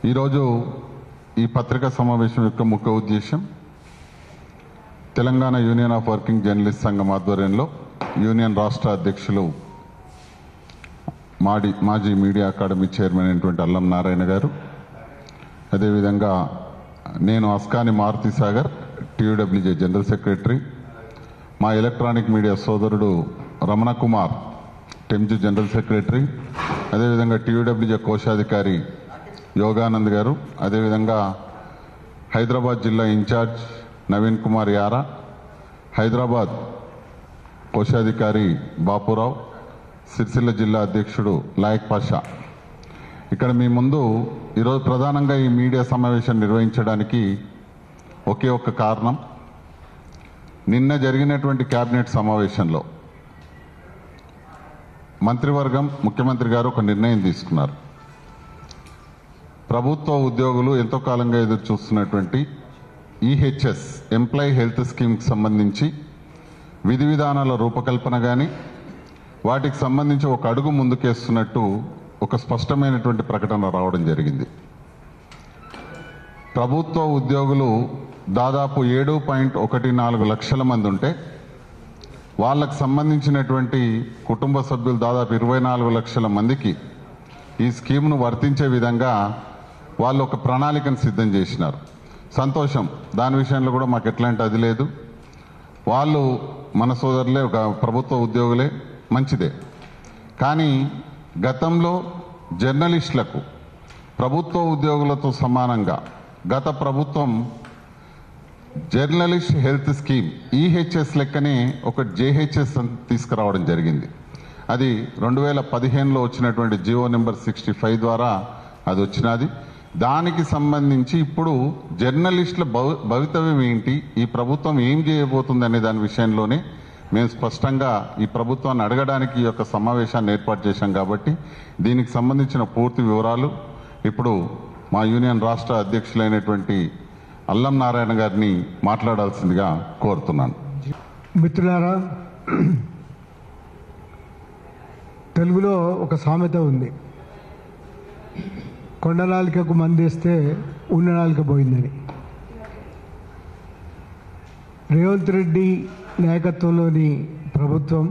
ఈరోజు ఈ పత్రికా సమావేశం యొక్క ముఖ్య ఉద్దేశం Telangana union of working journalist సంఘం ఆధ్వర్యంలో యూనియన్ రాష్ట్ర అధ్యక్షులు మాజీ మీడియా అకాడమీ చైర్మన్ అయినటువంటి అల్లం నారాయణ గారు, అదేవిధంగా నేను Askani Maruti Sagar TUWJ general secretary, మా ఎలక్ట్రానిక్ మీడియా సోదరుడు రమణ కుమార్ టెమ్జు జనరల్ సెక్రటరీ, అదేవిధంగా టీయూడబ్ల్యూజే కోశాధికారి యోగానంద్ గారు, అదేవిధంగా హైదరాబాద్ జిల్లా ఇన్ఛార్జ్ నవీన్ కుమార్ యారా, హైదరాబాద్ కోశాధికారి బాపురావు, సిరిసిల్ల జిల్లా అధ్యక్షుడు లాయక్ పాషా. ఇక్కడ మీ ముందు ఈరోజు ప్రధానంగా ఈ మీడియా సమావేశం నిర్వహించడానికి ఒకే ఒక్క కారణం, నిన్న జరిగినటువంటి కేబినెట్ సమావేశంలో మంత్రివర్గం ముఖ్యమంత్రి గారు ఒక నిర్ణయం తీసుకున్నారు. ప్రభుత్వ ఉద్యోగులు ఎంతో కాలంగా ఎదురు చూస్తున్నటువంటి ఈహెచ్ఎస్ ఎంప్లాయీ హెల్త్ స్కీమ్కి సంబంధించి విధి విధానాల రూపకల్పన కానీ వాటికి సంబంధించి ఒక అడుగు ముందుకేస్తున్నట్టు ఒక స్పష్టమైనటువంటి ప్రకటన రావడం జరిగింది. ప్రభుత్వ ఉద్యోగులు దాదాపు 7.14 లక్షల మంది ఉంటే వాళ్ళకు సంబంధించినటువంటి కుటుంబ సభ్యులు దాదాపు 24 లక్షల మందికి ఈ స్కీమ్ను వర్తించే విధంగా వాళ్ళు ఒక ప్రణాళికను సిద్ధం చేసినారు. సంతోషం, దాని విషయంలో కూడా మాకు ఎట్లాంటి అది లేదు. వాళ్ళు మన సోదరులే, ఒక ప్రభుత్వ ఉద్యోగులే, మంచిదే. కానీ గతంలో జర్నలిస్టులకు ప్రభుత్వ ఉద్యోగులతో సమానంగా గత ప్రభుత్వం జర్నలిస్ట్ హెల్త్ స్కీమ్ ఈహెచ్ఎస్ లెక్కనే ఒక జేహెచ్ఎస్ తీసుకురావడం జరిగింది. అది 2015లో వచ్చినటువంటి జియో నెంబర్ 65 ద్వారా అది వచ్చినది. దానికి సంబంధించి ఇప్పుడు జర్నలిస్టుల భవితవ్యం ఏంటి, ఈ ప్రభుత్వం ఏం చేయబోతుంది అనే దాని విషయంలోనే మేము స్పష్టంగా ఈ ప్రభుత్వాన్ని అడగడానికి ఈ యొక్క సమావేశాన్ని ఏర్పాటు చేశాం. కాబట్టి దీనికి సంబంధించిన పూర్తి వివరాలు ఇప్పుడు మా యూనియన్ రాష్ట్ర అధ్యక్షులైనటువంటి అల్లం నారాయణ గారిని మాట్లాడాల్సిందిగా కోరుతున్నాను. మిత్రులారా, తెలుగులో ఒక సామెత ఉంది, కొండనాలికకు మందేస్తే ఉన్ననాలిక పోయిందని. రేవంత్ రెడ్డి నాయకత్వంలోని ప్రభుత్వం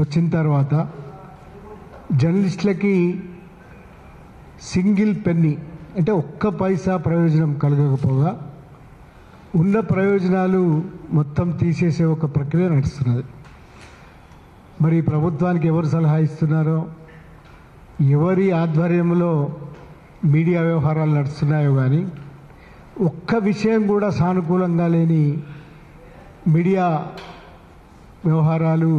వచ్చిన తర్వాత జర్నలిస్టులకి సింగిల్ పెన్నీ అంటే ఒక్క పైసా ప్రయోజనం కలగకపోగా ఉన్న ప్రయోజనాలు మొత్తం తీసేసే ఒక ప్రక్రియ నడుస్తున్నది. మరి ప్రభుత్వానికి ఎవరు సలహా ఇస్తున్నారో, ఎవరి ఆధ్వర్యంలో మీడియా వ్యవహారాలు నడుస్తున్నాయో కానీ ఒక్క విషయం కూడా సానుకూలంగా లేని మీడియా వ్యవహారాలు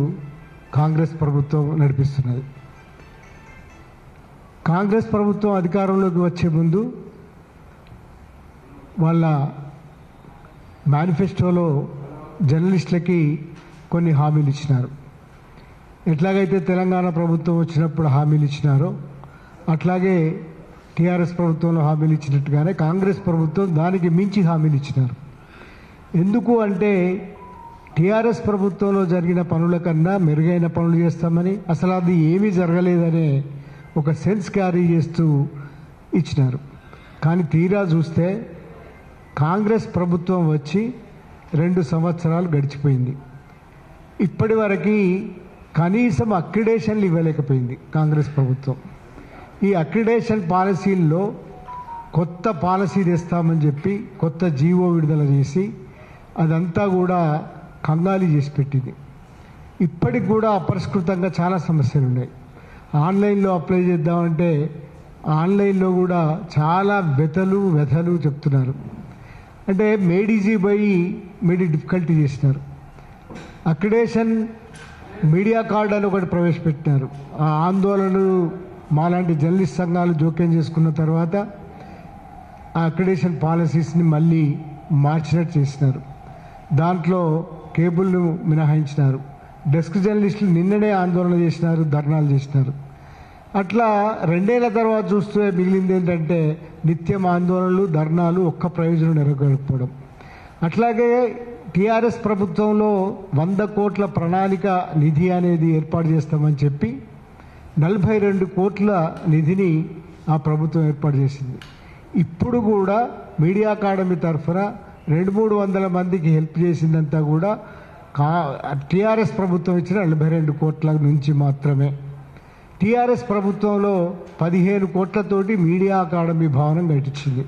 కాంగ్రెస్ ప్రభుత్వం నడిపిస్తున్నది. కాంగ్రెస్ ప్రభుత్వం అధికారంలోకి వచ్చే ముందు వాళ్ళ మేనిఫెస్టోలో జర్నలిస్టులకి కొన్ని హామీలు ఇచ్చినారు. ఎట్లాగైతే తెలంగాణ ప్రభుత్వం వచ్చినప్పుడు హామీలు ఇచ్చినారో అట్లాగే టీఆర్ఎస్ ప్రభుత్వంలో హామీలు ఇచ్చినట్టుగానే కాంగ్రెస్ ప్రభుత్వం దానికి మించి హామీలు ఇచ్చినారు. ఎందుకు అంటే టీఆర్ఎస్ ప్రభుత్వంలో జరిగిన పనుల కన్నా మెరుగైన పనులు చేస్తామని, అసలు అది ఏమీ జరగలేదనే ఒక సెన్స్ క్యారీ చేస్తూ ఇచ్చినారు. కానీ తీరా చూస్తే కాంగ్రెస్ ప్రభుత్వం వచ్చి 2 సంవత్సరాలు గడిచిపోయింది. ఇప్పటి వరకు కనీసం అక్రిడేషన్లు ఇవ్వలేకపోయింది కాంగ్రెస్ ప్రభుత్వం. ఈ అక్రిడేషన్ పాలసీల్లో కొత్త పాలసీ తెస్తామని చెప్పి కొత్త జీవో విడుదల చేసి అదంతా కూడా కంగాలి చేసి పెట్టింది. ఇప్పటికి కూడా అపరిష్కృతంగా చాలా సమస్యలు ఉన్నాయి. ఆన్లైన్లో అప్లై చేద్దామంటే ఆన్లైన్లో కూడా చాలా వ్యథలు చెప్తున్నారు. అంటే మేడ్ ఈజీ పోయి మేడ్ డిఫికల్టీ చేసినారు. అక్రిడేషన్ మీడియా కార్డు అని ఒకటి ప్రవేశపెట్టినారు. ఆ ఆందోళనలు మాలాంటి జర్నలిస్ట్ సంఘాలు జోక్యం చేసుకున్న తర్వాత ఆ అక్రిడేషన్ పాలసీస్ని మళ్ళీ మార్చినట్టు చేసినారు. దాంట్లో కేబుల్ను మినహాయించినారు. డెస్క్ జర్నలిస్టులు నిన్ననే ఆందోళన చేసినారు, ధర్నాలు చేసినారు. అట్లా 2 ఏళ్ల తర్వాత చూస్తే మిగిలింది ఏంటంటే నిత్యం ఆందోళనలు, ధర్నాలు, ఒక్క ప్రయోజనం నెరవేర్చకపోవడం. అట్లాగే టీఆర్ఎస్ ప్రభుత్వంలో 100 కోట్ల ప్రణాళిక నిధి అనేది ఏర్పాటు చేస్తామని చెప్పి 42 కోట్ల నిధిని ఆ ప్రభుత్వం ఏర్పాటు చేసింది. ఇప్పుడు కూడా మీడియా అకాడమీ తరఫున 200-300 మందికి హెల్ప్ చేసిందంతా కూడా టీఆర్ఎస్ ప్రభుత్వం ఇచ్చిన 42 కోట్ల నుంచి మాత్రమే. టీఆర్ఎస్ ప్రభుత్వంలో 15 కోట్లతోటి మీడియా అకాడమీ భవనం కట్టించింది.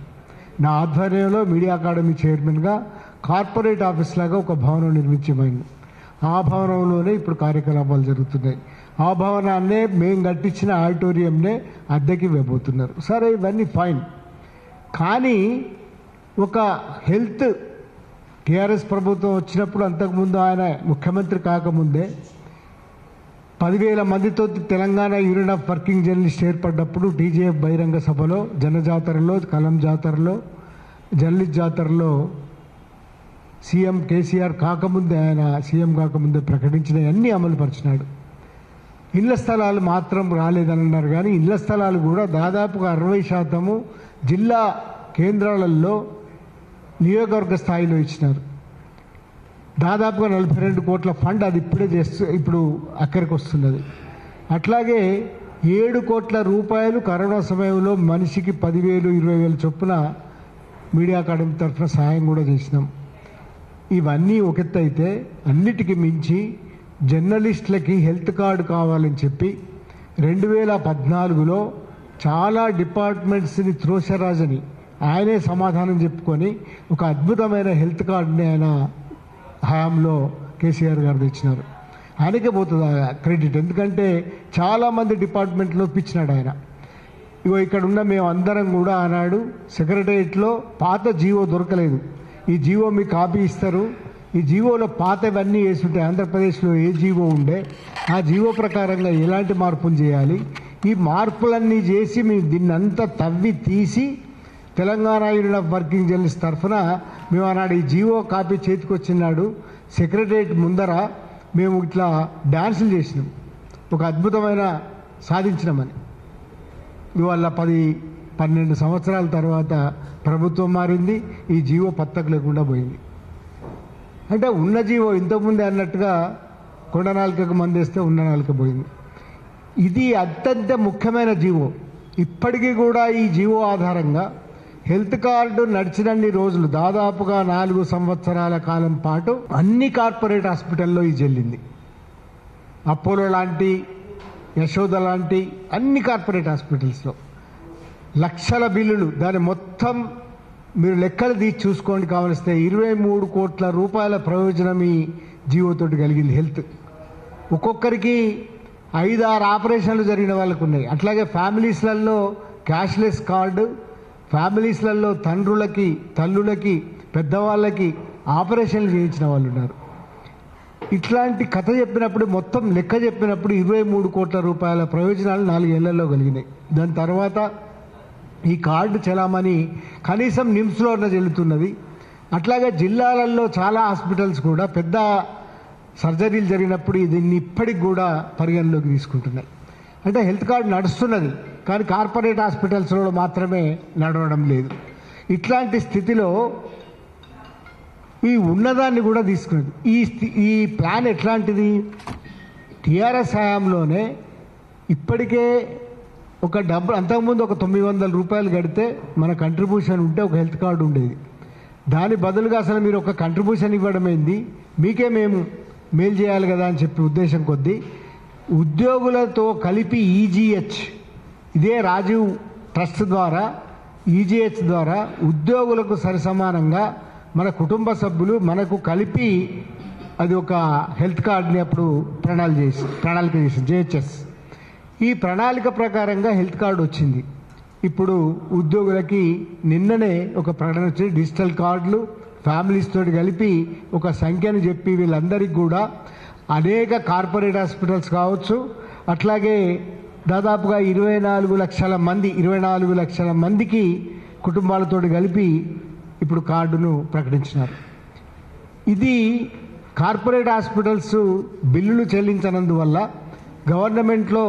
నా ఆధ్వర్యంలో మీడియా అకాడమీ చైర్మన్గా కార్పొరేట్ ఆఫీస్ లాగా ఒక భవనం నిర్మించబడింది. ఆ భవనంలోనే ఇప్పుడు కార్యకలాపాలు జరుగుతున్నాయి. ఆ భవనాన్నే మేము కట్టించిన ఆడిటోరియంనే అద్దెకి ఇవ్వబోతున్నారు. సరే, ఇవన్నీ ఫైన్. కానీ ఒక హెల్త్ టీఆర్ఎస్ ప్రభుత్వం వచ్చినప్పుడు, అంతకుముందు ఆయన ముఖ్యమంత్రి కాకముందే 10,000 మందితో Telangana union of working journalist ఏర్పడ్డప్పుడు టీజేఎఫ్ బహిరంగ సభలో, జనజాతరలో, కలం జాతరలో, జర్నలిస్ట్ జాతరలో సీఎం కేసీఆర్ కాకముందే, ఆయన సీఎం కాకముందే ప్రకటించిన అన్నీ అమలుపరిచినాడు. ఇళ్ల స్థలాలు మాత్రం రాలేదని అన్నారు. కానీ ఇళ్ల స్థలాలు కూడా దాదాపుగా 60% జిల్లా కేంద్రాలలో నియోజకవర్గ స్థాయిలో ఇచ్చినారు. దాదాపుగా 42 కోట్ల ఫండ్ అది ఇప్పుడు అక్కడికి వస్తున్నది. అట్లాగే 7 కోట్ల రూపాయలు కరోనా సమయంలో మనిషికి 10,000, 20,000 చొప్పున మీడియా అకాడమీ తరఫున సహాయం కూడా చేసినాం. ఇవన్నీ ఒక ఎత్తు అయితే, అన్నిటికీ మించి జర్నలిస్టులకి హెల్త్ కార్డు కావాలని చెప్పి 2014లో చాలా డిపార్ట్మెంట్స్ని త్రోసరాజని ఆయనే సమాధానం చెప్పుకొని ఒక అద్భుతమైన హెల్త్ కార్డుని ఆయన హయాంలో కేసీఆర్ గారు తెచ్చినారు. ఆయనకే పోతుంది క్రెడిట్, ఎందుకంటే చాలామంది డిపార్ట్మెంట్లో ఇప్పించినాడు ఆయన. ఇగో ఇక్కడ ఉన్న మేము అందరం కూడా ఆనాడు సెక్రటరియట్లో పాత జీవో దొరకలేదు. ఈ జీవో మీకు కాపీ ఇస్తారు. ఈ జీవోలో పాతవన్నీ వేసుంటాయి. ఆంధ్రప్రదేశ్లో ఏ జీవో ఉండే ఆ జీవో ప్రకారంగా ఎలాంటి మార్పులు చేయాలి, ఈ మార్పులన్నీ చేసి మేము దీన్నంతా తవ్వి తీసి Telangana union of working journalist తరఫున మేము ఆనాడు ఈ జీవో కాపీ చేతికి వచ్చినాడు సెక్రటరియట్ ముందర మేము ఇట్లా డ్యాన్సులు చేసినాం. ఒక అద్భుతమైన సాధించినామని. ఇవాళ 10-12 సంవత్సరాల తర్వాత ప్రభుత్వం మారింది. ఈ జీవో పత్తకు లేకుండా పోయింది. అంటే ఉన్న జీవో ఇంతకుముందే అన్నట్టుగా కొండ నాలుకకు మందేస్తే ఉన్న నాలుక పోయింది. ఇది అత్యంత ముఖ్యమైన జీవో. ఇప్పటికీ కూడా ఈ జీవో ఆధారంగా హెల్త్ కార్డు నడిచినన్ని రోజులు, దాదాపుగా 4 సంవత్సరాల కాలం పాటు అన్ని కార్పొరేట్ హాస్పిటల్లో ఇది చెల్లింది. అపోలో లాంటి, యశోద లాంటి అన్ని కార్పొరేట్ హాస్పిటల్స్లో లక్షల బిల్లులు. దాని మొత్తం మీరు లెక్కలు తీసి చూసుకోండి కావలిస్తే 23 కోట్ల రూపాయల ప్రయోజనం ఈ జీవోతోటి కలిగింది. హెల్త్ ఒక్కొక్కరికి 5-6 ఆపరేషన్లు జరిగిన వాళ్ళకు ఉన్నాయి. అట్లాగే ఫ్యామిలీస్లలో క్యాష్లెస్ కార్డు, ఫ్యామిలీస్లలో తండ్రులకి, తల్లులకి, పెద్దవాళ్ళకి ఆపరేషన్లు చేయించిన వాళ్ళు ఉన్నారు. ఇట్లాంటి కథ చెప్పినప్పుడు, మొత్తం లెక్క చెప్పినప్పుడు 23 కోట్ల రూపాయల ప్రయోజనాలు 4 ఏళ్లలో కలిగినాయి. దాని తర్వాత ఈ కార్డు చలామణి కనీసం నిమ్స్లో చెల్లుతున్నది. అట్లాగే జిల్లాలలో చాలా హాస్పిటల్స్ కూడా పెద్ద సర్జరీలు జరిగినప్పుడు దీన్ని ఇప్పటికి కూడా పరిగణలోకి తీసుకుంటున్నాయి. అంటే హెల్త్ కార్డు నడుస్తున్నది, కానీ కార్పొరేట్ హాస్పిటల్స్లో మాత్రమే నడవడం లేదు. ఇట్లాంటి స్థితిలో ఈ ఉన్నదాన్ని కూడా తీసుకున్నది. ఈ ప్లాన్ ఎట్లాంటిది? టీఆర్ఎస్ హయాంలోనే ఇప్పటికే ఒక డబ్బు, అంతకుముందు ఒక 900 రూపాయలు కడితే మన కంట్రిబ్యూషన్ ఉంటే ఒక హెల్త్ కార్డు ఉండేది. దాని బదులుగా అసలు మీరు ఒక కంట్రిబ్యూషన్ ఇవ్వడం ఏంది, మీకే మేము మేలు చేయాలి కదా అని చెప్పి ఉద్దేశం కొద్దీ ఉద్యోగులతో కలిపి ఈజీహెచ్, ఇదే రాజీవ్ ట్రస్ట్ ద్వారా, ఈజీహెచ్ ద్వారా ఉద్యోగులకు సరిసమానంగా మన కుటుంబ సభ్యులు మనకు కలిపి అది ఒక హెల్త్ కార్డుని అప్పుడు ప్రణాళిక చేసి జేహెచ్ఎస్. ఈ ప్రణాళిక ప్రకారంగా హెల్త్ కార్డు వచ్చింది. ఇప్పుడు ఉద్యోగులకి నిన్ననే ఒక ప్రకటన వచ్చి డిజిటల్ కార్డులు ఫ్యామిలీస్ తోటి కలిపి ఒక సంఖ్యను చెప్పి వీళ్ళందరికీ కూడా అనేక కార్పొరేట్ హాస్పిటల్స్ కావచ్చు, అట్లాగే దాదాపుగా 24 లక్షల మందికి కుటుంబాలతో కలిపి ఇప్పుడు కార్డును ప్రకటించినారు. ఇది కార్పొరేట్ హాస్పిటల్స్ బిల్లులు చెల్లించనందువల్ల గవర్నమెంట్లో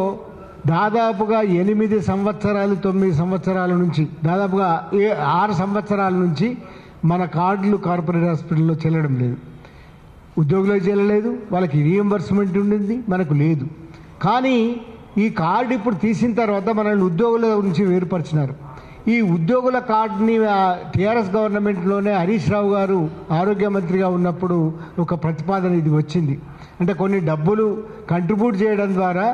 దాదాపుగా 8 సంవత్సరాలు 9 సంవత్సరాల నుంచి, దాదాపుగా 6 సంవత్సరాల నుంచి మన కార్డులు కార్పొరేట్ హాస్పిటల్లో చెల్లడం లేదు. ఉద్యోగులకు చెల్లలేదు, వాళ్ళకి రీఎంబర్స్మెంట్ ఉండింది, మనకు లేదు. కానీ ఈ కార్డు ఇప్పుడు తీసిన తర్వాత మనల్ని ఉద్యోగుల నుంచి వేరుపరిచినారు. ఈ ఉద్యోగుల కార్డుని టీఆర్ఎస్ గవర్నమెంట్లోనే హరీష్ రావు గారు ఆరోగ్య మంత్రిగా ఉన్నప్పుడు ఒక ప్రతిపాదన ఇది వచ్చింది. అంటే కొన్ని డబ్బులు కంట్రిబ్యూట్ చేయడం ద్వారా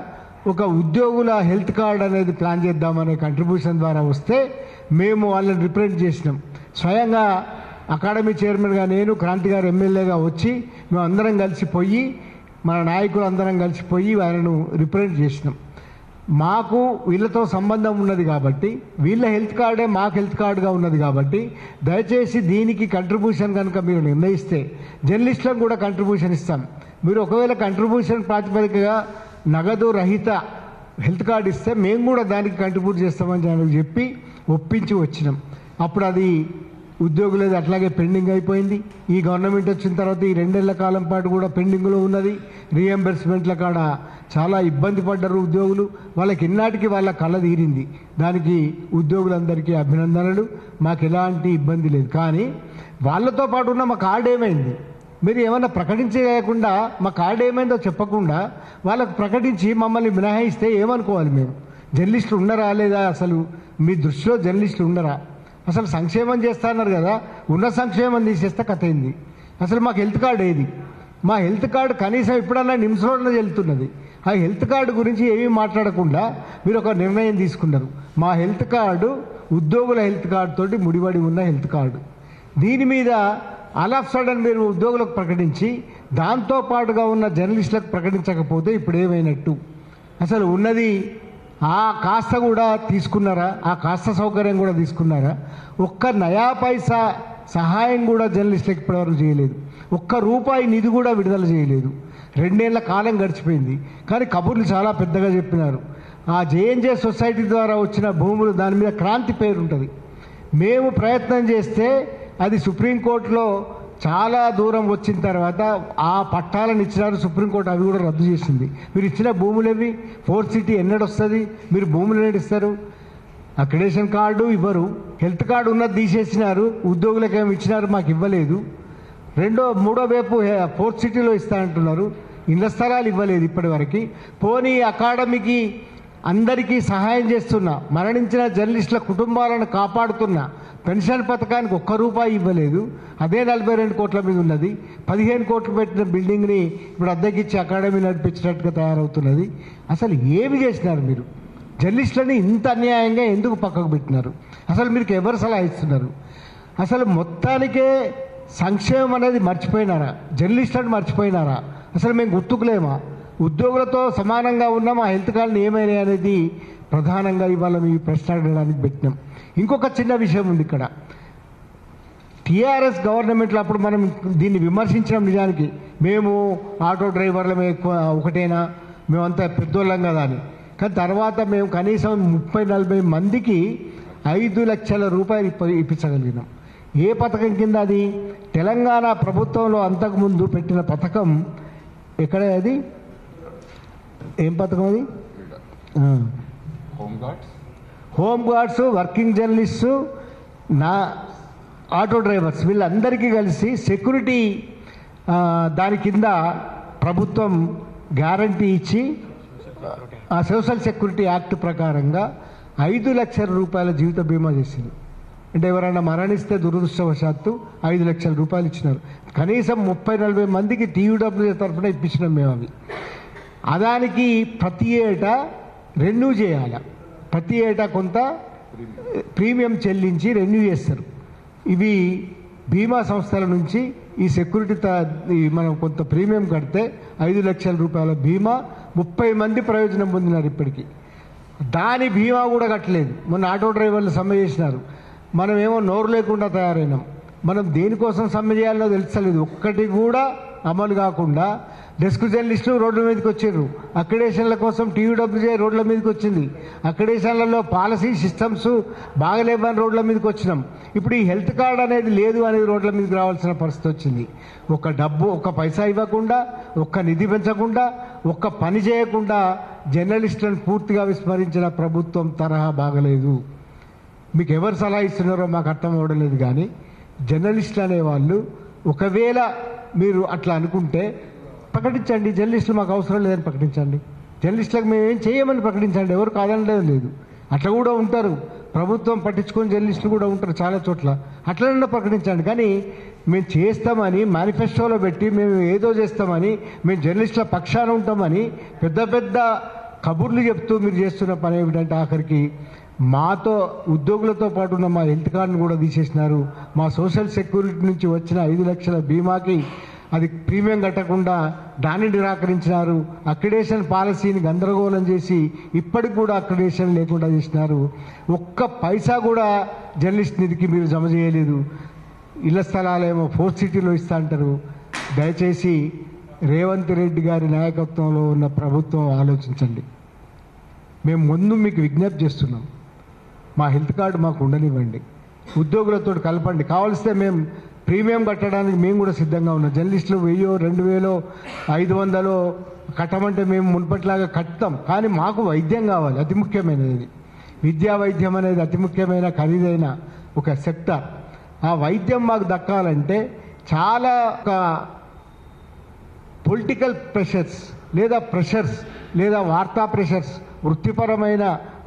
ఒక ఉద్యోగుల హెల్త్ కార్డ్ అనేది ప్లాన్ చేద్దామనే కంట్రిబ్యూషన్ ద్వారా వస్తే మేము వాళ్ళని రిప్రజెంట్ చేసినాం. స్వయంగా అకాడమీ చైర్మన్గా నేను, క్రాంతి గారు ఎమ్మెల్యేగా వచ్చి మేము అందరం కలిసిపోయి, మన నాయకులు అందరం కలిసిపోయి వాళ్ళను రిప్రజెంట్ చేసినాం. మాకు వీళ్ళతో సంబంధం ఉన్నది కాబట్టి, వీళ్ళ హెల్త్ కార్డే మాకు హెల్త్ కార్డుగా ఉన్నది కాబట్టి, దయచేసి దీనికి కంట్రిబ్యూషన్ కనుక మీరు నిర్ణయిస్తే జర్నలిస్టులకు కూడా కంట్రిబ్యూషన్ ఇస్తాం. మీరు ఒకవేళ కంట్రిబ్యూషన్ ప్రాతిపదికగా నగదు రహిత హెల్త్ కార్డు ఇస్తే మేము కూడా దానికి కంట్రిబ్యూట్ చేస్తామని చెప్పి ఒప్పించి వచ్చినాం. అప్పుడు అది ఉద్యోగులది అట్లాగే పెండింగ్ అయిపోయింది. ఈ గవర్నమెంట్ వచ్చిన తర్వాత ఈ 2 ఏళ్ల కాలం పాటు కూడా పెండింగ్లో ఉన్నది. రీఎంబర్స్మెంట్ల కాడ చాలా ఇబ్బంది పడ్డారు ఉద్యోగులు. వాళ్ళకి ఇన్నాటికి వాళ్ళ కళ తీరింది. దానికి ఉద్యోగులందరికీ అభినందనలు. మాకు ఎలాంటి ఇబ్బంది లేదు. కానీ వాళ్ళతో పాటు ఉన్న మా కార్డు ఏమైంది? మీరు ఏమన్నా ప్రకటించలేకుండా మా కార్డు ఏమైందో చెప్పకుండా వాళ్ళకు ప్రకటించి మమ్మల్ని మినహాయిస్తే ఏమనుకోవాలి? మేము జర్నలిస్టులు ఉన్నారా లేదా? అసలు మీ దృష్టిలో జర్నలిస్టులు ఉన్నారా? అసలు సంక్షేమం చేస్తున్నారు కదా, ఉన్న సంక్షేమం తీసేస్తే కథ అయింది. అసలు మాకు హెల్త్ కార్డు ఏది? మా హెల్త్ కార్డు కనీసం ఇప్పుడన్నా నిమిషంలో వెళ్తున్నది. ఆ హెల్త్ కార్డు గురించి ఏమీ మాట్లాడకుండా మీరు ఒక నిర్ణయం తీసుకున్నారు. మా హెల్త్ కార్డు ఉద్యోగుల హెల్త్ కార్డు తోటి ముడిపడి ఉన్న హెల్త్ కార్డు. దీని మీద ఆల్ ఆఫ్ సడన్ మీరు ఉద్యోగులకు ప్రకటించి దాంతో పాటుగా ఉన్న జర్నలిస్టులకు ప్రకటించకపోతే ఇప్పుడు ఏమైనట్టు? అసలు ఉన్నది ఆ కాస్త కూడా తీసుకున్నారా? ఆ కాస్త సౌకర్యం కూడా తీసుకున్నారా? ఒక్క నయా పైసా సహాయం కూడా జర్నలిస్టులకు ఇప్పటివరకు చేయలేదు. ఒక్క రూపాయి నిధి కూడా విడుదల చేయలేదు. 2 ఏళ్ల కాలం గడిచిపోయింది. కానీ కబుర్లు చాలా పెద్దగా చెప్పినారు. ఆ జేఎన్జే సొసైటీ ద్వారా వచ్చిన భూములు, దాని మీద క్రాంతి పేరు ఉంటుంది. మేము ప్రయత్నం చేస్తే అది సుప్రీంకోర్టులో చాలా దూరం వచ్చిన తర్వాత ఆ పట్టాలను ఇచ్చినారు సుప్రీంకోర్టు. అవి కూడా రద్దు చేసింది. మీరు ఇచ్చిన భూములు ఏవి? 4th city ఎన్నడొస్తుంది? మీరు భూములు ఏడిస్తారు? అక్రిడేషన్ కార్డు ఇవ్వరు. హెల్త్ కార్డు ఉన్నది తీసేసినారు. ఉద్యోగులకు ఏమి ఇచ్చినారు? మాకు ఇవ్వలేదు. మూడో వైపు 4th సిటీలో ఇస్తా అంటున్నారు. ఇళ్ల స్థలాలు ఇవ్వలేదు ఇప్పటి వరకు. పోనీ అకాడమీకి అందరికీ సహాయం చేస్తున్నా, మరణించిన జర్నలిస్టుల కుటుంబాలను కాపాడుతున్నా పెన్షన్ పథకానికి ఒక్క రూపాయి ఇవ్వలేదు. అదే 42 కోట్ల మీద ఉన్నది. 15 కోట్లు పెట్టిన బిల్డింగ్ని ఇప్పుడు అద్దెకిచ్చి అకాడమీ నడిపించినట్టుగా తయారవుతున్నది. అసలు ఏమి చేసినారు మీరు? జర్నలిస్టులని ఇంత అన్యాయంగా ఎందుకు పక్కకు పెట్టినారు? అసలు మీకు ఎవరు సలహా ఇస్తున్నారు? అసలు మొత్తానికే సంక్షేమం అనేది మర్చిపోయినారా? జర్నలిస్టులను మర్చిపోయినారా? అసలు మేము గుర్తుకులేమా? ఉద్యోగులతో సమానంగా ఉన్న మా హెల్త్ కార్డుని ఏమైనా అనేది ప్రధానంగా ఇవాళ మీ ప్రశ్న అడగడానికి పెట్టినాం. ఇంకొక చిన్న విషయం ఉంది ఇక్కడ. టీఆర్ఎస్ గవర్నమెంట్లో అప్పుడు మనం దీన్ని విమర్శించడం నిజానికి, మేము ఆటో డ్రైవర్లమే ఎక్కువ ఒకటేనా, మేమంతా పెద్దోళ్ళం కదా అని. కానీ తర్వాత మేము కనీసం 30-40 మందికి 5 లక్షల రూపాయలు ఇప్పించగలిగినాం. ఏ పథకం కింద? అది తెలంగాణ ప్రభుత్వంలో అంతకుముందు పెట్టిన పథకం. ఎక్కడ అది? ఏం పథకం అది? Home guards, working journalist, auto drivers వీళ్ళందరికీ కలిసి సెక్యూరిటీ దాని కింద ప్రభుత్వం గ్యారంటీ ఇచ్చి ఆ సోషల్ సెక్యూరిటీ యాక్ట్ ప్రకారంగా 5 లక్షల రూపాయల జీవిత బీమా చేసింది. అంటే ఎవరైనా మరణిస్తే దురదృష్టవశాత్తు 5 లక్షల రూపాయలు ఇచ్చినారు. కనీసం 30-40 మందికి టీయూడబ్ల్యూఏ తరఫున ఇప్పించినాం మేము. అవి అదానికి ప్రతి ఏటా రెన్యూ చేయాలి. ప్రతి ఏటా కొంత ప్రీమియం చెల్లించి రెన్యూ చేస్తారు. ఇవి బీమా సంస్థల నుంచి ఈ సెక్యూరిటీ మనం కొంత ప్రీమియం కడితే 5 లక్షల రూపాయల బీమా 30 మంది ప్రయోజనం పొందినారు ఇప్పటికీ. దాని బీమా కూడా కట్టలేదు. మొన్న ఆటో డ్రైవర్లు సమ్మె చేసినారు. మనం ఏమో నోరు లేకుండా తయారైనాం. మనం దేనికోసం సమ్మె చేయాలో తెలుస్తలేదు. ఒక్కటి కూడా అమలు కాకుండా డెస్క్ జర్నలిస్టులు రోడ్ల మీదకి వచ్చారు. అక్రిడేషన్ల కోసం టీయూడబ్ల్యూజే రోడ్ల మీదకి వచ్చింది. అక్రిడేషన్లలో పాలసీ సిస్టమ్స్ బాగలేవని రోడ్ల మీదకి వచ్చినాం. ఇప్పుడు ఈ హెల్త్ కార్డ్ అనేది లేదు అనేది రోడ్ల మీదకి రావాల్సిన పరిస్థితి వచ్చింది. ఒక్క పైసా ఇవ్వకుండా, ఒక్క నిధి పెంచకుండా, ఒక్క పని చేయకుండా జర్నలిస్టులను పూర్తిగా విస్మరించిన ప్రభుత్వం తరహా బాగలేదు. మీకు ఎవరు సలహా ఇస్తున్నారో మాకు అర్థం అవ్వడం లేదు. కానీ జర్నలిస్టులు అనేవాళ్ళు ఒకవేళ మీరు అట్లా అనుకుంటే ప్రకటించండి. జర్నలిస్టులు మాకు అవసరం లేదని ప్రకటించండి. జర్నలిస్టులకు మేము ఏం చేయమని ప్రకటించండి. ఎవరు కాదనలేదు లేదు. అట్లా కూడా ఉంటారు. ప్రభుత్వం పట్టించుకొని జర్నలిస్టులు కూడా ఉంటారు చాలా చోట్ల. అట్లనే ప్రకటించండి. కానీ మేము చేస్తామని మేనిఫెస్టోలో పెట్టి మేము ఏదో చేస్తామని, మేము జర్నలిస్టుల పక్షాన ఉంటామని పెద్ద పెద్ద కబుర్లు చెప్తూ మీరు చేస్తున్న పని ఏమిటంటే ఆఖరికి మాతో ఉద్యోగులతో పాటు ఉన్న మా హెల్త్ కార్డును కూడా తీసేసినారు. మా సోషల్ సెక్యూరిటీ నుంచి వచ్చిన 5 లక్షల బీమాకి అది ప్రీమియం కట్టకుండా దాన్ని నిరాకరించినారు. అక్రిడేషన్ పాలసీని గందరగోళం చేసి ఇప్పటికి కూడా అక్రిడేషన్ లేకుండా చేసినారు. ఒక్క పైసా కూడా జర్నలిస్ట్ నిధికి మీరు జమ చేయలేదు. ఇళ్ల స్థలాలేమో 4 సిటీలో ఇస్తా అంటారు. దయచేసి రేవంత్ రెడ్డి గారి నాయకత్వంలో ఉన్న ప్రభుత్వం ఆలోచించండి. మేము ముందు మీకు విజ్ఞప్తి చేస్తున్నాం, మా హెల్త్ కార్డు మాకు ఉండనివ్వండి, ఉద్యోగులతో కలపండి. కావలిస్తే మేము ప్రీమియం కట్టడానికి మేము కూడా సిద్ధంగా ఉన్నాం. జర్నలిస్టులు 1000, 2000, 500 కట్టమంటే మేము మున్పట్లాగా కట్టం. కానీ మాకు వైద్యం కావాలి, అతి ముఖ్యమైనది. విద్యా వైద్యం అనేది అతి ముఖ్యమైన ఖరీదైన ఒక సెక్టర్. ఆ వైద్యం మాకు దక్కాలంటే చాలా పొలిటికల్ ప్రెషర్స్ లేదా వార్తా ప్రెషర్స్, వృత్తిపరమైన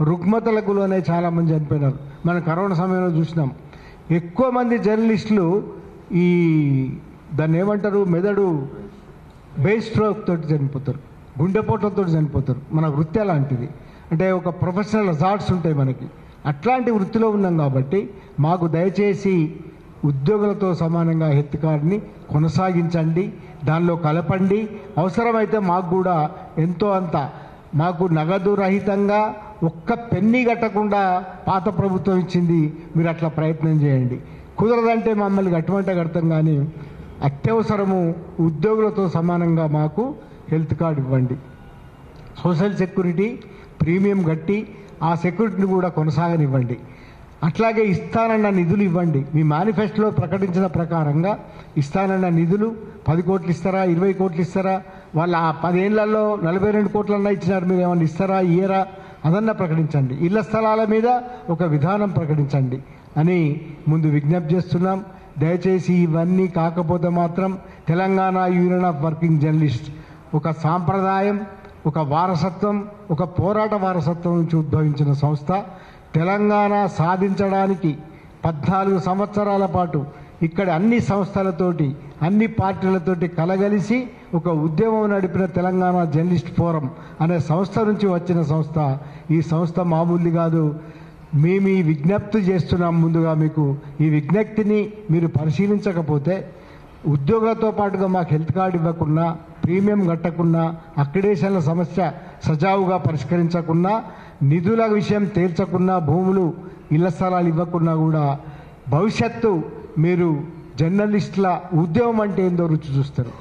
రుగ్మతలకు లోనే చాలామంది చనిపోయినారు. మనం కరోనా సమయంలో చూసినాం. ఎక్కువ మంది జర్నలిస్టులు ఈ దాన్ని ఏమంటారు, మెదడు బ్రెయిన్ స్ట్రోక్ తోటి చనిపోతారు, గుండెపోట్లతో చనిపోతారు. మన వృత్తి అలాంటిది. అంటే ఒక ప్రొఫెషనల్ హజార్డ్స్ ఉంటాయి మనకి. అట్లాంటి వృత్తిలో ఉన్నాం కాబట్టి మాకు దయచేసి ఉద్యోగులతో సమానంగా హెల్త్ కార్డుని కొనసాగించండి, దానిలో కలపండి. అవసరమైతే మాకు కూడా ఎంతో అంత మాకు నగదు రహితంగా ఒక్క పెన్నీ కట్టకుండా పాత ప్రభుత్వం ఇచ్చింది, మీరు అట్లా ప్రయత్నం చేయండి. కుదరదంటే మమ్మల్ని కట్టమంటే కడతాం. కానీ అత్యవసరము ఉద్యోగులతో సమానంగా మాకు హెల్త్ కార్డు ఇవ్వండి. సోషల్ సెక్యూరిటీ ప్రీమియం కట్టి ఆ సెక్యూరిటీని కూడా కొనసాగనివ్వండి. అట్లాగే ఇస్తానన్న నిధులు ఇవ్వండి. మీ మేనిఫెస్టోలో ప్రకటించిన ప్రకారంగా ఇస్తానన్న నిధులు 10 కోట్లు ఇస్తారా, 20 కోట్లు ఇస్తారా? వాళ్ళు ఆ 10 ఏళ్లలో 42 కోట్లన్నా ఇచ్చినారు. మీరు ఏమన్నా ఇస్తారా, ఇయ్యరా? అదన్నా ప్రకటించండి. ఇళ్ల స్థలాల మీద ఒక విధానం ప్రకటించండి అని ముందు విజ్ఞప్తి చేస్తున్నాం. దయచేసి ఇవన్నీ కాకపోతే మాత్రం Telangana union of working journalist ఒక సాంప్రదాయం, ఒక వారసత్వం, ఒక పోరాట వారసత్వం నుంచి ఉద్భవించిన సంస్థ. తెలంగాణ సాధించడానికి 14 సంవత్సరాల పాటు ఇక్కడ అన్ని సంస్థలతోటి, అన్ని పార్టీలతోటి కలగలిసి ఒక ఉద్యమం నడిపిన తెలంగాణ జర్నలిస్ట్ ఫోరం అనే సంస్థ నుంచి వచ్చిన సంస్థ. ఈ సంస్థ మామూలు కాదు. మేము ఈ విజ్ఞప్తి చేస్తున్నాం. ముందుగా మీకు ఈ విజ్ఞప్తిని మీరు పరిశీలించకపోతే ఉద్యోగులతో పాటుగా మాకు హెల్త్ కార్డు ఇవ్వకున్నా, ప్రీమియం కట్టకున్నా, అక్రిడేషన్ల సమస్య సజావుగా పరిష్కరించకున్నా, నిధుల విషయం తేల్చకున్నా, భూములు ఇళ్ల స్థలాలు ఇవ్వకున్నా కూడా భవిష్యత్తు మీరు జర్నలిస్టుల ఉద్యమం అంటే ఏందో రుచి చూస్తారు.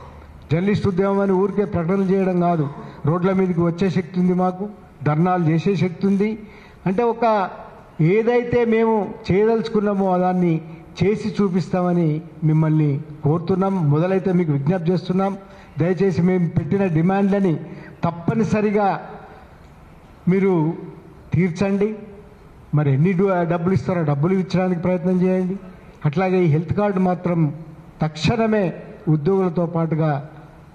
జర్నలిస్ట్ ఉద్యమం అని ఊరికే ప్రకటనలు చేయడం కాదు. రోడ్ల మీదకి వచ్చే శక్తి ఉంది, మాకు ధర్నాలు చేసే శక్తి ఉంది. అంటే ఒక ఏదైతే మేము చేయదలుచుకున్నామో దాన్ని చేసి చూపిస్తామని మిమ్మల్ని కోరుతున్నాం. మొదలైతే మీకు విజ్ఞప్తి చేస్తున్నాం. దయచేసి మేము పెట్టిన డిమాండ్లని తప్పనిసరిగా మీరు తీర్చండి. మరి ఎన్ని డబ్బులు ఇస్తారో డబ్బులు ఇచ్చడానికి ప్రయత్నం చేయండి. అట్లాగే ఈ హెల్త్ కార్డు మాత్రం తక్షణమే ఉద్యోగులతో పాటుగా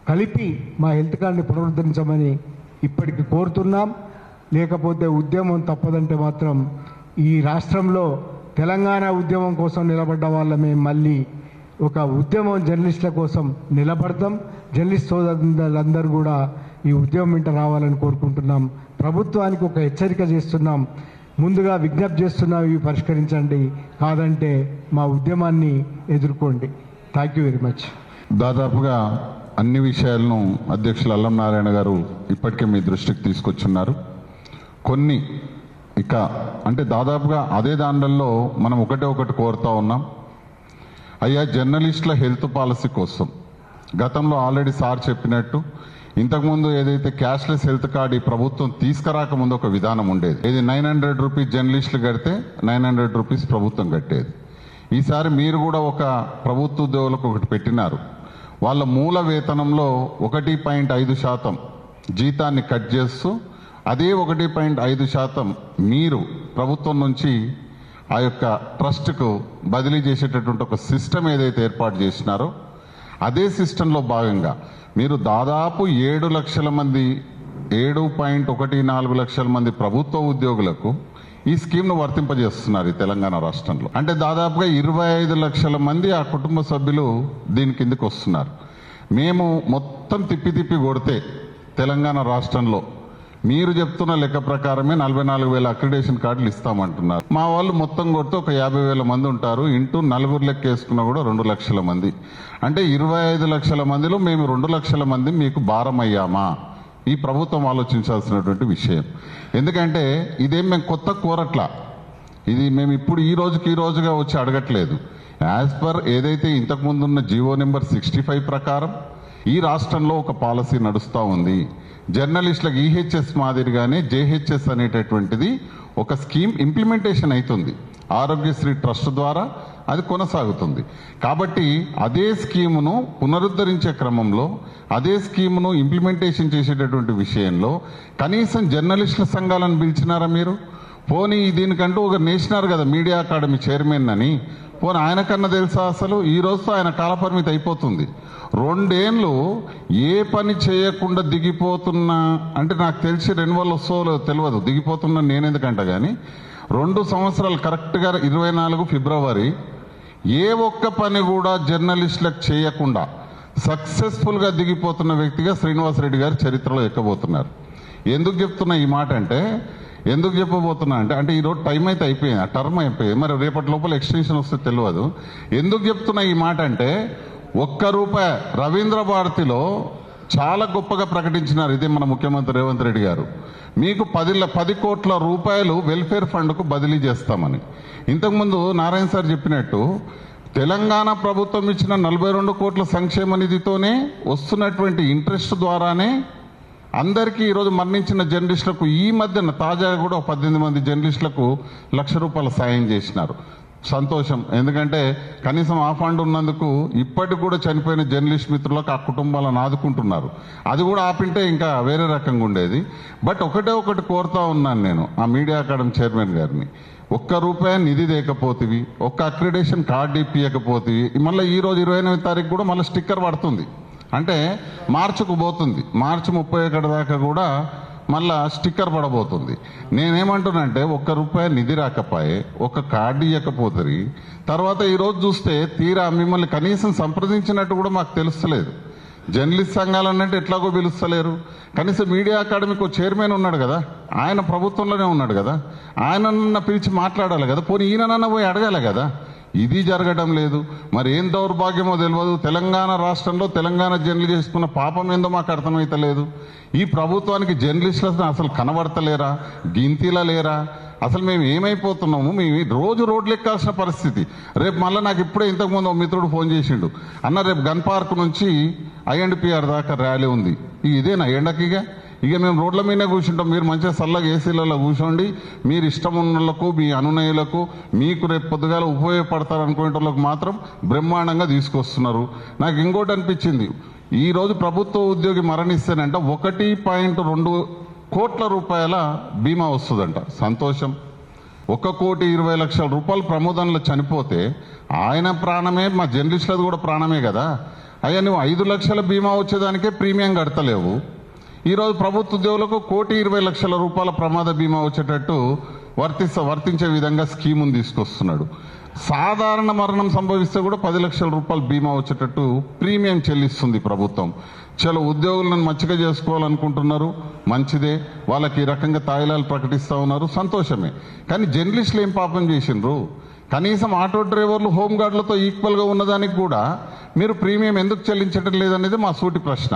కలిపి మా హెల్త్ కార్డుని పునరుద్ధరించమని ఇప్పటికి కోరుతున్నాం. లేకపోతే ఉద్యమం తప్పదంటే మాత్రం ఈ రాష్ట్రంలో తెలంగాణ ఉద్యమం కోసం నిలబడ్డ వాళ్ళమే మళ్ళీ ఒక ఉద్యమం జర్నలిస్టుల కోసం నిలబడతాం. జర్నలిస్ట్ సోదరులందరూ కూడా ఈ ఉద్యమం వెంట రావాలని కోరుకుంటున్నాం. ప్రభుత్వానికి ఒక హెచ్చరిక చేస్తున్నాం. ముందుగా విజ్ఞప్తి చేస్తున్నాం, ఇవి పరిష్కరించండి, కాదంటే మా ఉద్యమాన్ని ఎదుర్కోండి. Thank you very much. దాదాపుగా అన్ని విషయాలను అధ్యక్షులు అల్లం నారాయణ గారు ఇప్పటికే మీ దృష్టికి తీసుకొచ్చున్నారు. కొన్ని ఇక అంటే దాదాపుగా అదే దాంట్లో మనం ఒకటి కోరుతా ఉన్నాం. అయ్యా, జర్నలిస్టుల హెల్త్ పాలసీ కోసం గతంలో ఆల్రెడీ సార్ చెప్పినట్టు ఇంతకుముందు ఏదైతే క్యాష్లెస్ హెల్త్ కార్డు ఈ ప్రభుత్వం తీసుకురాకముందు ఒక విధానం ఉండేది. ఇది 900 రూపీస్ జర్నలిస్టులు కడితే 900 రూపీస్ ప్రభుత్వం కట్టేది. ఈసారి మీరు కూడా ఒక ప్రభుత్వ ఉద్యోగులకు ఒకటి పెట్టినారు. వాళ్ళ మూల వేతనంలో 1.5% జీతాన్ని కట్ చేస్తూ అదే 1.5% మీరు ప్రభుత్వం నుంచి ఆ యొక్క ట్రస్ట్కు బదిలీ చేసేటటువంటి ఒక సిస్టమ్ ఏదైతే ఏర్పాటు చేసినారో అదే సిస్టంలో భాగంగా మీరు దాదాపు 7 లక్షల మంది 7.14 లక్షల మంది ప్రభుత్వ ఉద్యోగులకు ఈ స్కీమ్ను వర్తింపజేస్తున్నారు ఈ తెలంగాణ రాష్ట్రంలో. అంటే దాదాపుగా 25 లక్షల మంది ఆ కుటుంబ సభ్యులు దీని కిందకి వస్తున్నారు. మేము మొత్తం తిప్పి కొడితే తెలంగాణ రాష్ట్రంలో మీరు చెప్తున్న లెక్క ప్రకారమే 44,000 అక్రిడేషన్ కార్డులు ఇస్తామంటున్నారు. మా వాళ్ళు మొత్తం కొడితే ఒక 50,000 మంది ఉంటారు. ఇంటూ 4 లెక్క వేసుకున్నా కూడా 2 లక్షల మంది. అంటే 25 లక్షల మందిలో మేము 2 లక్షల మంది మీకు భారం అయ్యామా? ఈ ప్రభుత్వం ఆలోచించాల్సినటువంటి విషయం. ఎందుకంటే ఇదేం మేము కొత్త కోరట్లా, ఇది మేము ఇప్పుడు ఈ రోజుగా వచ్చి అడగట్లేదు. యాజ్ పర్ ఏదైతే ఇంతకుముందున్న జీవో నెంబర్ 65 ప్రకారం ఈ రాష్ట్రంలో ఒక పాలసీ నడుస్తూ ఉంది. జర్నలిస్టులకు ఈహెచ్ఎస్ మాదిరిగానే జేహెచ్ఎస్ అనేటటువంటిది ఒక స్కీమ్ ఇంప్లిమెంటేషన్ అవుతుంది. ఆరోగ్యశ్రీ ట్రస్ట్ ద్వారా అది కొనసాగుతుంది. కాబట్టి అదే స్కీమును పునరుద్ధరించే క్రమంలో, అదే స్కీమును ఇంప్లిమెంటేషన్ చేసేటటువంటి విషయంలో కనీసం జర్నలిస్టుల సంఘాలను పిలిచినారా మీరు? పోనీ దీనికంటూ ఒక నేషనల్ కదా మీడియా అకాడమీ చైర్మన్ అని, పోనీ ఆయనకన్నా తెలుసా? అసలు ఈ రోజుతో ఆయన కాలపరిమితి అయిపోతుంది. 2 ఏళ్ళు ఏ పని చేయకుండా దిగిపోతున్నా, అంటే నాకు తెలిసి రెన్యువల్ వస్తుందో తెలియదు, దిగిపోతున్నా నేనెందుకంట, కానీ 2 సంవత్సరాలు కరెక్ట్గా 24 ఫిబ్రవరి ఏ ఒక్క పని కూడా జర్నలిస్టులకు చేయకుండా సక్సెస్ఫుల్గా దిగిపోతున్న వ్యక్తిగా శ్రీనివాసరెడ్డి గారు చరిత్రలో ఎక్కబోతున్నారు. ఎందుకు చెప్తున్నా ఈ మాట అంటే, ఎందుకు చెప్పబోతున్నా అంటే ఈరోజు టైం అయితే అయిపోయింది, ఆ టర్మ్ అయిపోయింది, మరి రేపటి లోపల ఎక్స్టెన్షన్ వస్తే తెలియదు. ఎందుకు చెప్తున్నా ఈ మాట అంటే, ₹1 రవీంద్ర భారతిలో చాలా గొప్పగా ప్రకటించినారు. ఇదే మన ముఖ్యమంత్రి రేవంత్ రెడ్డి గారు, మీకు 10 కోట్ల రూపాయలు వెల్ఫేర్ ఫండ్కు బదిలీ చేస్తామని. ఇంతకుముందు నారాయణ సార్ చెప్పినట్టు తెలంగాణ ప్రభుత్వం ఇచ్చిన 42 కోట్ల సంక్షేమ నిధితోనే వస్తున్నటువంటి ఇంట్రెస్ట్ ద్వారానే అందరికీ ఈరోజు మరణించిన జర్నలిస్టులకు ఈ మధ్యన తాజాగా కూడా 18 మంది జర్నలిస్టులకు ₹1,00,000 సాయం చేసినారు. సంతోషం. ఎందుకంటే కనీసం ఆ ఫండ్ ఉన్నందుకు ఇప్పటికి కూడా చనిపోయిన జర్నలిస్ట్ మిత్రులకు ఆ కుటుంబాలను ఆదుకుంటున్నారు. అది కూడా ఆపింటే ఇంకా వేరే రకంగా ఉండేది. బట్ ఒకటి కోరుతా ఉన్నాను నేను ఆ మీడియా అకాడమీ చైర్మన్ గారిని, ₹1 నిధి లేకపోతేవి, ఒక్క అక్రిడేషన్ కార్డు ఇప్పియకపోతేవి, మళ్ళీ ఈ రోజు 29వ తారీఖు కూడా మళ్ళీ స్టిక్కర్ పడుతుంది. అంటే మార్చికు పోతుంది, మార్చి 31 దాకా కూడా మళ్ళా స్టిక్కర్ పడబోతుంది. నేనేమంటున్నానంటే ₹1 నిధి రాకపోయే, ఒక కార్డు ఇవ్వకపోతుంది. తర్వాత ఈరోజు చూస్తే తీరా మిమ్మల్ని కనీసం సంప్రదించినట్టు కూడా మాకు తెలుస్తలేదు. జర్నలిస్ట్ సంఘాలు అన్నట్టు ఎట్లాగో పిలుస్తలేరు. కనీసం మీడియా అకాడమీకి చైర్మన్ ఉన్నాడు కదా, ఆయన ప్రభుత్వంలోనే ఉన్నాడు కదా, ఆయనన్న పిలిచి మాట్లాడాలి కదా, పోనీ ఈయనన్న పోయి అడగాలి కదా. ఇది జరగడం లేదు. మరి ఏం దౌర్భాగ్యమో తెలియదు. తెలంగాణ రాష్ట్రంలో తెలంగాణ జర్నలిస్ట్ చేసుకున్న పాపం ఏందో మాకు అర్థమైతలేదు. ఈ ప్రభుత్వానికి జర్నలిస్టులను అసలు కనబడతలేరా, గింతిలా లేరా? అసలు మేము ఏమైపోతున్నాము? మేము రోజు రోడ్లు ఎక్కాల్సిన పరిస్థితి. రేపు మళ్ళీ నాకు ఇప్పుడే ఇంతకుముందు మిత్రుడు ఫోన్ చేసిండు, అన్న రేపు గన్ పార్క్ నుంచి INPR దాకా ర్యాలీ ఉంది. ఇదేనా ఎండకిగా? ఇక మేము రోడ్ల మీదనే కూర్చుంటాం, మీరు మంచిగా చల్లగా ఏసీలలో కూర్చోండి, మీరు ఇష్టం ఉన్నలకు, మీ అనునయులకు, మీకు రేపు పొద్దుగాల ఉపయోగపడతారు అనుకునే వాళ్ళకు మాత్రం బ్రహ్మాండంగా తీసుకొస్తున్నారు. నాకు ఇంకోటి అనిపించింది, ఈరోజు ప్రభుత్వ ఉద్యోగి మరణిస్తేనంట 1.2 కోట్ల రూపాయల బీమా వస్తుందంట. సంతోషం. 1,20,00,000 రూపాయలు ప్రమోదంలో చనిపోతే ఆయన ప్రాణమే, మా జర్నలిస్టులది కూడా ప్రాణమే కదా. అయ్యా నువ్వు 5 లక్షల బీమా వచ్చేదానికే ప్రీమియం కడతలేవు. ఈరోజు ప్రభుత్వ ఉద్యోగులకు 1,20,00,000 రూపాయల ప్రమాద బీమా వచ్చేటట్టు వర్తించే విధంగా స్కీమును తీసుకొస్తున్నాడు. సాధారణ మరణం సంభవిస్తే కూడా 10 లక్షల రూపాయలు బీమా వచ్చేటట్టు ప్రీమియం చెల్లిస్తుంది ప్రభుత్వం. చలో ఉద్యోగులను మంచిగా చేసుకోవాలనుకుంటున్నారు, మంచిదే. వాళ్ళకి ఈ రకంగా తాయిలాలు ప్రకటిస్తూ ఉన్నారు, సంతోషమే. కానీ జర్నలిస్టులు ఏం పాపం చేసిండ్రు? కనీసం ఆటో డ్రైవర్లు, హోంగార్డులతో ఈక్వల్గా ఉన్నదానికి కూడా మీరు ప్రీమియం ఎందుకు చెల్లించడం లేదనేది మా సూటి ప్రశ్న.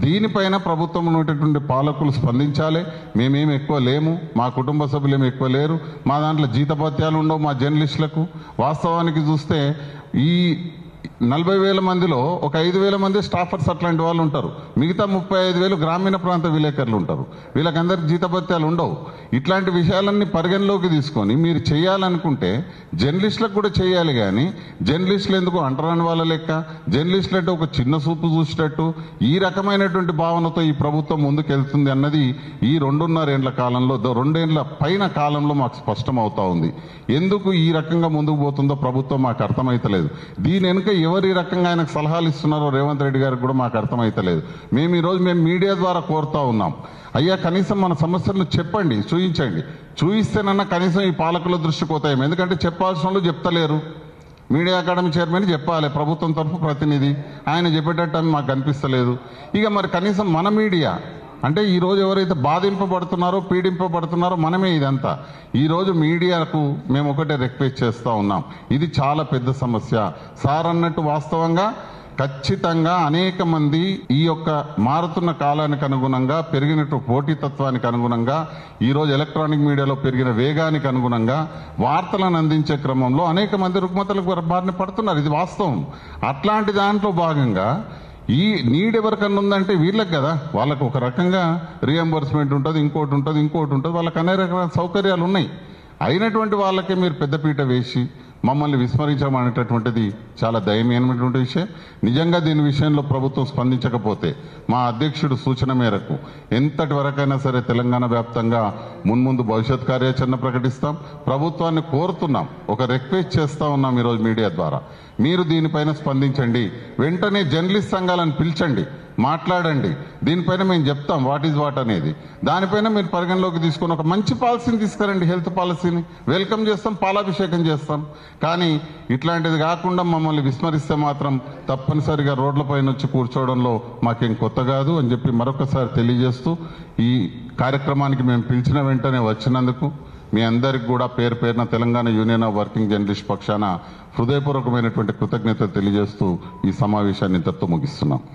దీనిపైన ప్రభుత్వం ఉన్నటువంటి పాలకులు స్పందించాలి. మేమేమి ఎక్కువ లేము, మా కుటుంబ సభ్యులు ఏమి ఎక్కువ లేరు, మా దాంట్లో జీతభత్యాలు ఉండవు మా జర్నలిస్టులకు. వాస్తవానికి చూస్తే ఈ 40,000 మందిలో ఒక 5,000 మంది స్టాఫర్స్ అట్లాంటి వాళ్ళు ఉంటారు. మిగతా 35,000 గ్రామీణ ప్రాంత విలేకరులు ఉంటారు. వీళ్ళకందరికి జీతభత్యాలు ఉండవు. ఇట్లాంటి విషయాలన్నీ పరిగణలోకి తీసుకొని మీరు చేయాలనుకుంటే జర్నలిస్టులకు కూడా చేయాలి. కానీ జర్నలిస్టులు ఎందుకు అంటరాని వాళ్ళ లెక్క, జర్నలిస్టులు అంటే ఒక చిన్న చూపు చూసేటట్టు ఈ రకమైనటువంటి భావనతో ఈ ప్రభుత్వం ముందుకెళ్తుంది అన్నది ఈ 2.5 ఏళ్ల కాలంలో, 2 ఏళ్ల పైన కాలంలో మాకు స్పష్టం అవుతా ఉంది. ఎందుకు ఈ రకంగా ముందుకు పోతుందో ప్రభుత్వం మాకు అర్థమైతలేదు. దీని వెనుక వెనుక ఎవరి రకంగా ఆయనకు సలహాలు ఇస్తున్నారో రేవంత్ రెడ్డి గారికి కూడా మాకు అర్థమైతలేదు. ఈరోజు మేము మీడియా ద్వారా కోరుతా ఉన్నాం, అయ్యా కనీసం మన సమస్యలను చెప్పండి, చూయించండి. చూయిస్తేనన్నా కనీసం ఈ పాలకుల దృష్టికి పోతాయేమో. ఎందుకంటే చెప్పాల్సిన వాళ్ళు చెప్తలేరు. మీడియా అకాడమీ చైర్మన్ చెప్పాలి, ప్రభుత్వం తరఫు ప్రతినిధి, ఆయన చెప్పేటట్టు అని మాకు అనిపిస్తలేదు. ఇక మరి కనీసం మన మీడియా అంటే ఈరోజు ఎవరైతే బాధింపబడుతున్నారో పీడింపబడుతున్నారో మనమే ఇదంతా. ఈరోజు మీడియాకు మేము ఒకటే రిక్వెస్ట్ చేస్తూ ఉన్నాం, ఇది చాలా పెద్ద సమస్య సార్ అన్నట్టు. వాస్తవంగా ఖచ్చితంగా అనేక మంది ఈ యొక్క మారుతున్న కాలానికి అనుగుణంగా పెరిగినట్టు పోటీతత్వానికి అనుగుణంగా ఈరోజు ఎలక్ట్రానిక్ మీడియాలో పెరిగిన వేగానికి అనుగుణంగా వార్తలను అందించే క్రమంలో అనేక మంది రుగ్మతలకు బారిన పడుతున్నారు. ఇది వాస్తవం. అట్లాంటి దాంట్లో భాగంగా ఈ నీడ్ ఎవరికన్నా ఉందంటే వీళ్ళకి కదా, వాళ్ళకు ఒక రకంగా రీఎంబర్స్మెంట్ ఉంటుంది, ఇంకోటి ఉంటుంది, వాళ్ళకి అనేక రకాల సౌకర్యాలు ఉన్నాయి. అయినటువంటి వాళ్ళకే మీరు పెద్దపీట వేసి మమ్మల్ని విస్మరించడం అనేటటువంటిది చాలా దయనీయమైనటువంటి విషయం. నిజంగా దీని విషయంలో ప్రభుత్వం స్పందించకపోతే మా అధ్యక్షుడు సూచన మేరకు ఎంతటి వరకైనా సరే తెలంగాణ వ్యాప్తంగా మున్ముందు భవిష్యత్ కార్యాచరణ ప్రకటిస్తాం. ప్రభుత్వాన్ని కోరుతున్నాం, ఒక రిక్వెస్ట్ చేస్తా ఉన్నాం ఈరోజు మీడియా ద్వారా, మీరు దీనిపైన స్పందించండి. వెంటనే జర్నలిస్ట్ సంఘాలను పిలిచండి, మాట్లాడండి. దీనిపైన మేము చెప్తాం వాట్ ఈజ్ వాట్ అనేది. దానిపైన మీరు పరిగణలోకి తీసుకొని ఒక మంచి పాలసీని తీసుకురండి, హెల్త్ పాలసీని వెల్కమ్ చేస్తాం, పాలాభిషేకం చేస్తాం. కానీ ఇట్లాంటిది కాకుండా మమ్మల్ని విస్మరిస్తే మాత్రం తప్పనిసరిగా రోడ్లపైన వచ్చి కూర్చోవడంలో మాకేం కొత్త కాదు అని చెప్పి మరొకసారి తెలియజేస్తూ, ఈ కార్యక్రమానికి మేము పిలిచిన వెంటనే వచ్చినందుకు మీ అందరికి కూడా పేరు పేరున Telangana union of working journalist పక్షాన హృదయపూర్వకమైనటువంటి కృతజ్ఞతలు తెలియజేస్తూ ఈ సమావేశాన్ని ఇంతటితో ముగిస్తున్నాం.